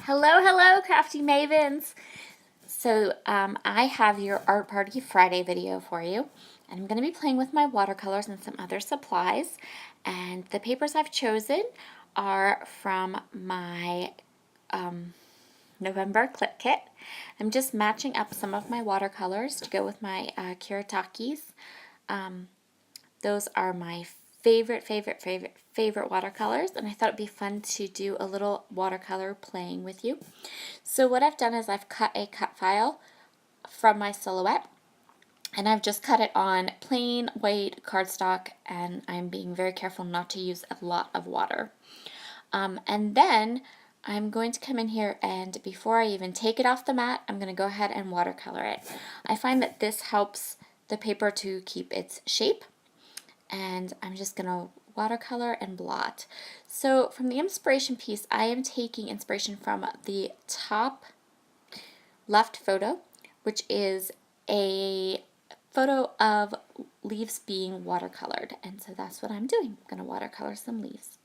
Hello, hello, Crafty Mavens. So I have your Art Party Friday video for you. And I'm going to be playing with my watercolors and some other supplies. And the papers I've chosen are from my November clip kit. I'm just matching up some of my watercolors to go with my Kiratakis. Those are my favorite watercolors, and I thought it'd be fun to do a little watercolor playing with you. So what I've done is I've cut a cut file from my silhouette, and I've just cut it on plain white cardstock, and I'm being very careful not to use a lot of water. And then I'm going to come in here, and before I even take it off the mat, I'm going to go ahead and watercolor it. I find that this helps the paper to keep its shape, and I'm just going to watercolor and blot. So from the inspiration piece, I am taking inspiration from the top left photo, which is a photo of leaves being watercolored, and so that's what I'm doing. I'm going to watercolor some leaves.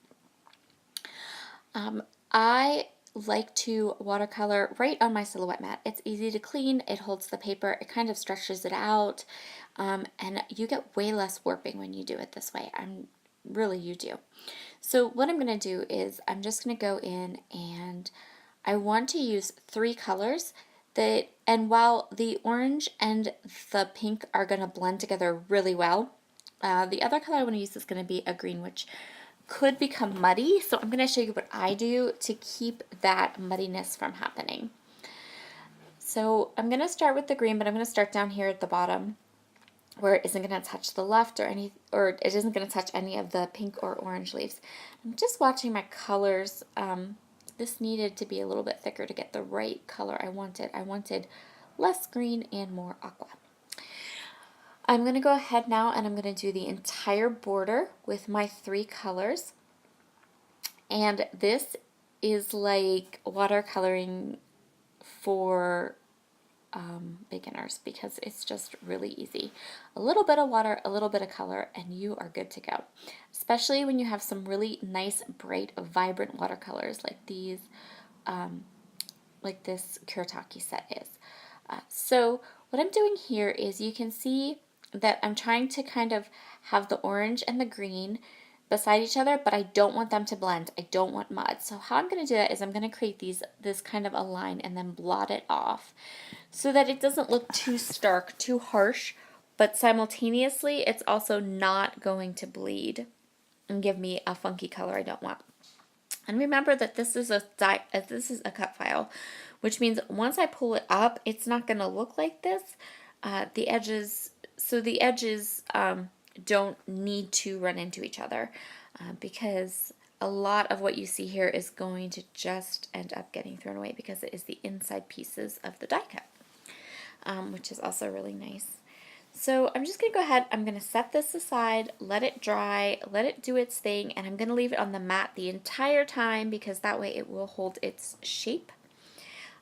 I like to watercolor right on my silhouette mat. It's easy to clean, it holds the paper, it kind of stretches it out, and you get way less warping when you do it this way. Really, you do. So what I'm going to do is I'm just going to go in, and I want to use 3 colors and while the orange and the pink are going to blend together really well, the other color I want to use is going to be a green, which could become muddy, so I'm going to show you what I do to keep that muddiness from happening. So I'm going to start with the green, but I'm going to start down here at the bottom where it isn't going to touch the left or it isn't going to touch any of the pink or orange leaves. I'm just watching my colors. This needed to be a little bit thicker to get the right color I wanted. I wanted less green and more aqua. I'm going to go ahead now and I'm going to do the entire border with my 3 colors. And this is like watercoloring for beginners because it's just really easy. A little bit of water, a little bit of color, and you are good to go. Especially when you have some really nice, bright, vibrant watercolors like these, like this Kuretake set is. So what I'm doing here is you can see that I'm trying to kind of have the orange and the green beside each other, but I don't want them to blend. I don't want mud. So how I'm going to do that is I'm going to create this kind of a line and then blot it off so that it doesn't look too stark, too harsh, but simultaneously it's also not going to bleed and give me a funky color I don't want. And remember that this is a cut file, which means once I pull it up, it's not going to look like this. The edges don't need to run into each other because a lot of what you see here is going to just end up getting thrown away because it is the inside pieces of the die cut, which is also really nice. So I'm just going to go ahead, I'm going to set this aside, let it dry, let it do its thing, and I'm going to leave it on the mat the entire time because that way it will hold its shape.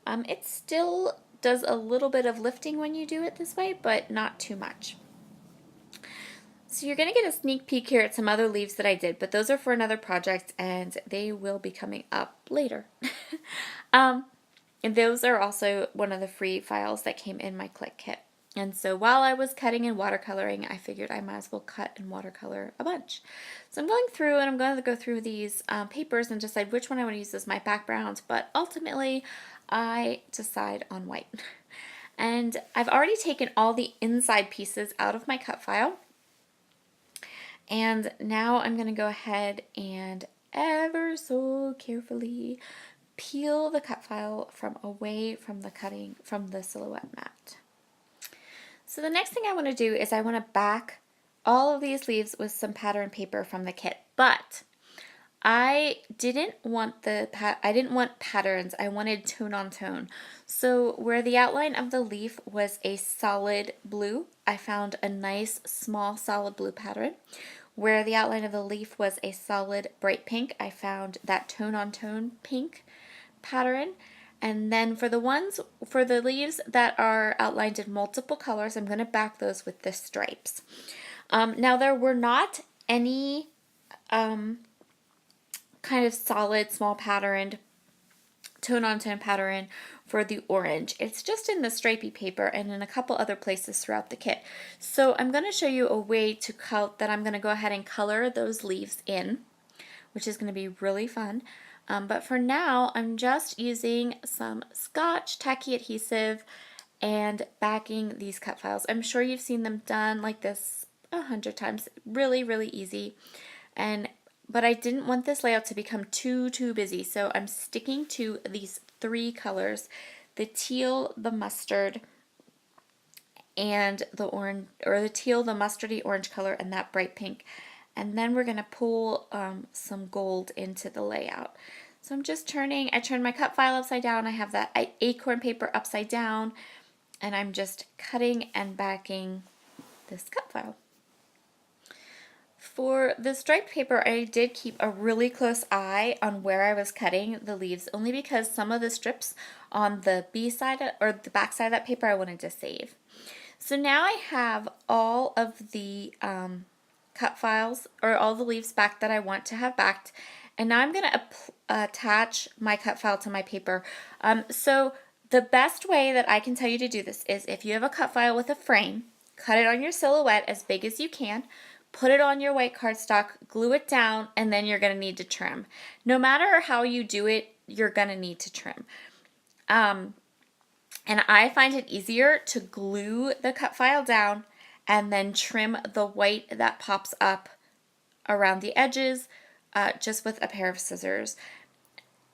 It still does a little bit of lifting when you do it this way, but not too much. So you're going to get a sneak peek here at some other leaves that I did, but those are for another project and they will be coming up later. And those are also one of the free files that came in my click kit. And so while I was cutting and watercoloring, I figured I might as well cut and watercolor a bunch. So I'm going through and I'm going to go through these papers and decide which one I want to use as my background, but ultimately I decide on white. And I've already taken all the inside pieces out of my cut file. And now I'm going to go ahead and ever so carefully peel the cut file from away from the silhouette mat. So the next thing I want to do is I want to back all of these leaves with some pattern paper from the kit, but I didn't want patterns. I wanted tone on tone. So where the outline of the leaf was a solid blue, I found a nice small solid blue pattern. Where the outline of the leaf was a solid bright pink, I found that tone on tone pink pattern. And then for the leaves that are outlined in multiple colors, I'm going to back those with the stripes. Now there were not any kind of solid small patterned tone-on-tone pattern for the orange. It's just in the stripy paper and in a couple other places throughout the kit. So I'm going to show you a way to that I'm going to go ahead and color those leaves in, which is going to be really fun. But for now, I'm just using some Scotch tacky adhesive and backing these cut files. I'm sure you've seen them done like this 100 times. Really, really easy. But I didn't want this layout to become too busy, so I'm sticking to these 3 colors: the teal, the mustard, and the orange, or the teal, the mustardy orange color, and that bright pink. And then we're going to pull some gold into the layout. So I'm just I turned my cut file upside down. I have that acorn paper upside down, and I'm just cutting and backing this cut file. For the striped paper, I did keep a really close eye on where I was cutting the leaves, only because some of the strips on the B side or the back side of that paper I wanted to save. So now I have all of the cut files, or all the leaves back that I want to have backed, and now I'm going to attach my cut file to my paper. So the best way that I can tell you to do this is, if you have a cut file with a frame, cut it on your silhouette as big as you can, put it on your white cardstock, glue it down, and then you're going to need to trim. No matter how you do it, you're going to need to trim. And I find it easier to glue the cut file down and then trim the white that pops up around the edges just with a pair of scissors.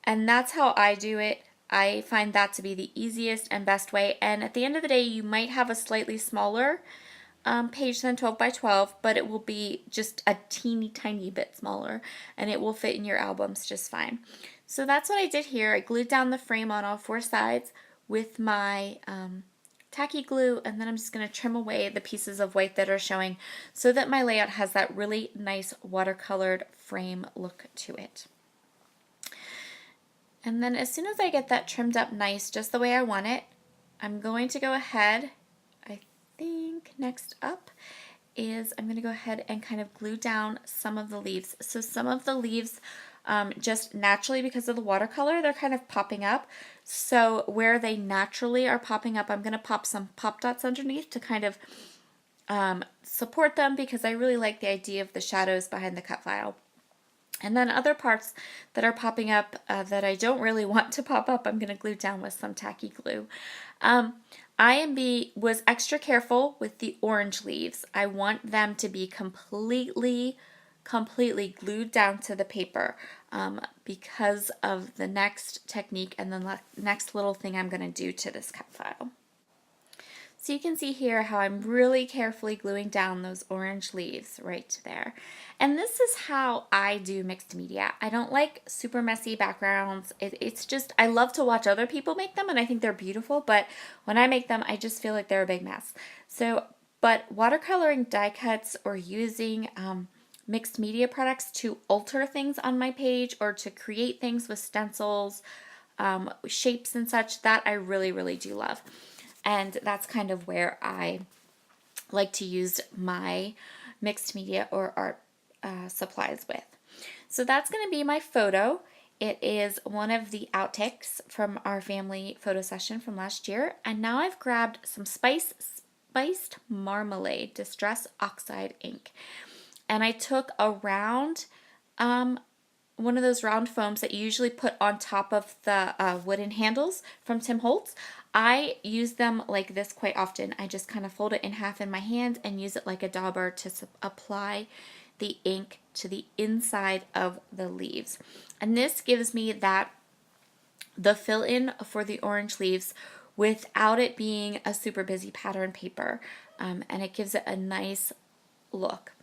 And that's how I do it. I find that to be the easiest and best way. And at the end of the day, you might have a slightly smaller page than 12 by 12, but it will be just a teeny tiny bit smaller, and it will fit in your albums just fine. So that's what I did here. I glued down the frame on all 4 sides with my tacky glue, and then I'm just going to trim away the pieces of white that are showing so that my layout has that really nice watercolored frame look to it. And then as soon as I get that trimmed up nice, just the way I want it, I'm going to go ahead, I think next up is I'm going to go ahead and kind of glue down some of the leaves. So some of the leaves, just naturally because of the watercolor, they're kind of popping up. So where they naturally are popping up, I'm going to pop some pop dots underneath to kind of support them, because I really like the idea of the shadows behind the cut file. And then other parts that are popping up that I don't really want to pop up, I'm going to glue down with some tacky glue. Was extra careful with the orange leaves. I want them to be completely glued down to the paper because of the next technique and the next little thing I'm going to do to this cut file. So you can see here how I'm really carefully gluing down those orange leaves right there. And this is how I do mixed media. I don't like super messy backgrounds. It's just, I love to watch other people make them, and I think they're beautiful, but when I make them, I just feel like they're a big mess. So, but watercoloring die cuts or using mixed media products to alter things on my page or to create things with stencils, shapes and such, that I really do love. And that's kind of where I like to use my mixed media or art supplies with. So that's going to be my photo. It is one of the outtakes from our family photo session from last year. And now I've grabbed some spiced marmalade distress oxide ink. And I took a round, one of those round foams that you usually put on top of the wooden handles from Tim Holtz. I use them like this quite often. I just kind of fold it in half in my hand and use it like a dauber to apply the ink to the inside of the leaves. And this gives me the fill-in for the orange leaves without it being a super busy pattern paper. And it gives it a nice look.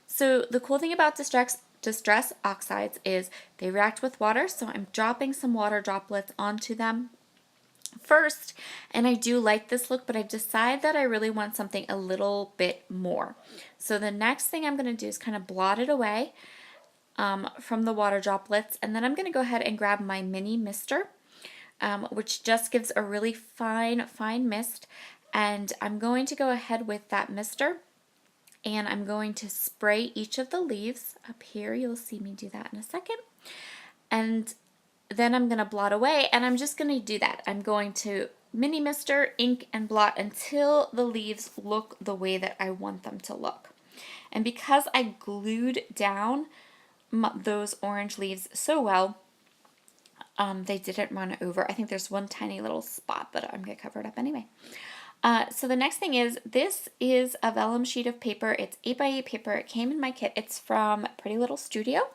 So the cool thing about distress oxides is they react with water, so I'm dropping some water droplets onto them first, and I do like this look, but I've decided that I really want something a little bit more. So the next thing I'm going to do is kind of blot it away from the water droplets, and then I'm going to go ahead and grab my mini mister, which just gives a really fine mist, and I'm going to go ahead with that mister, and I'm going to spray each of the leaves up here. You'll see me do that in a second. And then I'm going to blot away, and I'm just going to do that. I'm going to mini mister, ink, and blot until the leaves look the way that I want them to look. And because I glued down those orange leaves so well, they didn't run over. I think there's one tiny little spot, but I'm going to cover it up anyway. So the next thing is, this is a vellum sheet of paper. It's 8x8 paper. It came in my kit. It's from Pretty Little Studio.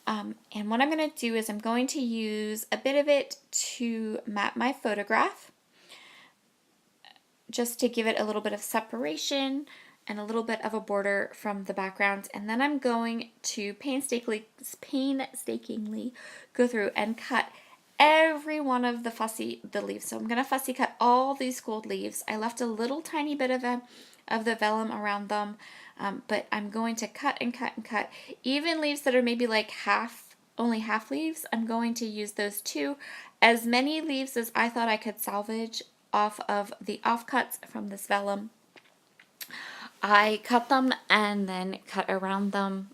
And what I'm going to do is I'm going to use a bit of it to map my photograph, just to give it a little bit of separation and a little bit of a border from the background. And then I'm going to painstakingly go through and cut every one of the leaves. So I'm going to fussy cut all these gold leaves. I left a little tiny bit of the vellum around them, but I'm going to cut and cut and cut. Even leaves that are maybe like only half leaves, I'm going to use those too. As many leaves as I thought I could salvage off of the offcuts from this vellum, I cut them and then cut around them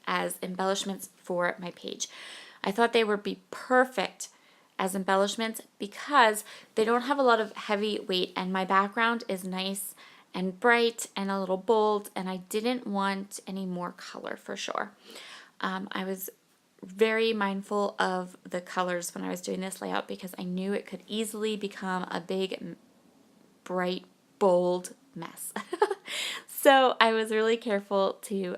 as embellishments for my page. I thought they would be perfect as embellishments because they don't have a lot of heavy weight, and my background is nice and bright and a little bold, and I didn't want any more color for sure. I was very mindful of the colors when I was doing this layout because I knew it could easily become a big, bright, bold mess. So I was really careful to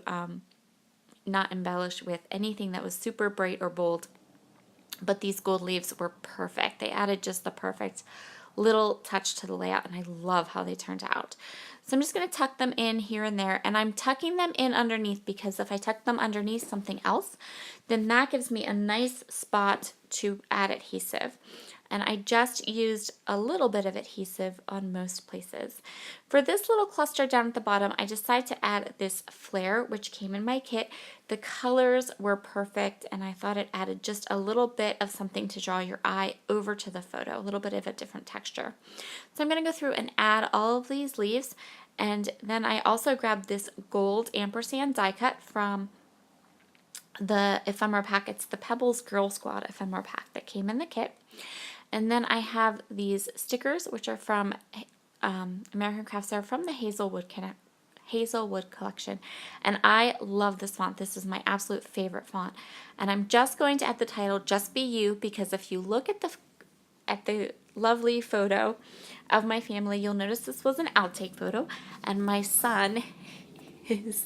not embellish with anything that was super bright or bold, but these gold leaves were perfect. They added just the perfect little touch to the layout, and I love how they turned out. So I'm just going to tuck them in here and there, and I'm tucking them in underneath because if I tuck them underneath something else, then that gives me a nice spot to add adhesive. And I just used a little bit of adhesive on most places. For this little cluster down at the bottom, I decided to add this flare, which came in my kit. The colors were perfect, and I thought it added just a little bit of something to draw your eye over to the photo, a little bit of a different texture. So I'm going to go through and add all of these leaves, and then I also grabbed this gold ampersand die cut from the ephemera pack. It's the Pebbles Girl Squad ephemera pack that came in the kit. And then I have these stickers, which are from American Crafts. They're from the Hazelwood collection. And I love this font. This is my absolute favorite font. And I'm just going to add the title, Just Be You, because if you look at the lovely photo of my family, you'll notice this was an outtake photo. And my son is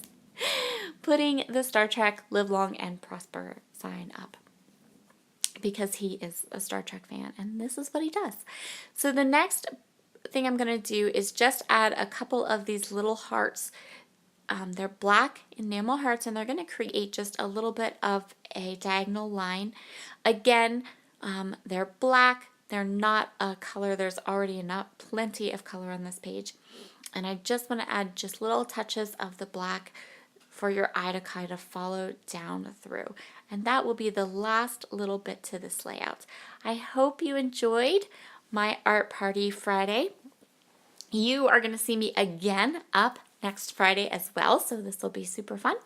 putting the Star Trek Live Long and Prosper sign up, because he is a Star Trek fan, and this is what he does. So the next thing I'm going to do is just add a couple of these little hearts. They're black enamel hearts, and they're going to create just a little bit of a diagonal line. Again, they're black. They're not a color. There's already plenty of color on this page. And I just want to add just little touches of the black for your eye to kind of follow down through. And that will be the last little bit to this layout. I hope you enjoyed my Art Party Friday. You are going to see me again up next Friday as well, so this will be super fun.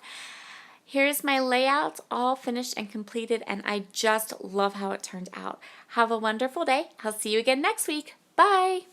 Here's my layout all finished and completed, and I just love how it turned out. Have a wonderful day. I'll see you again next week. Bye!